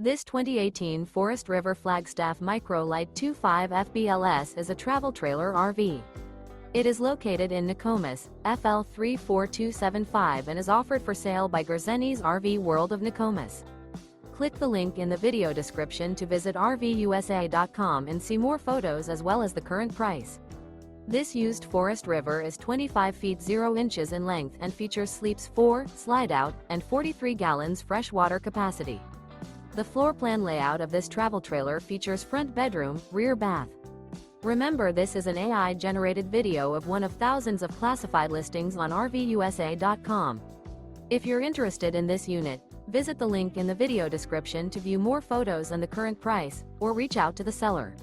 This 2018 Forest River Flagstaff Micro Lite 25 FBLS is a travel trailer RV. It is located in Nokomis, FL 34275 and is offered for sale by Gerzeny's RV World of Nokomis. Click the link in the video description to visit RVUSA.com and see more photos as well as the current price. This used Forest River is 25 feet 0 inches in length and features sleeps 4, Slideout, and 43 gallons fresh water capacity. The floor plan layout of this travel trailer features front bedroom, rear bath. Remember, this is an AI-generated video of one of thousands of classified listings on RVUSA.com. If you're interested in this unit, visit the link in the video description to view more photos and the current price, or reach out to the seller.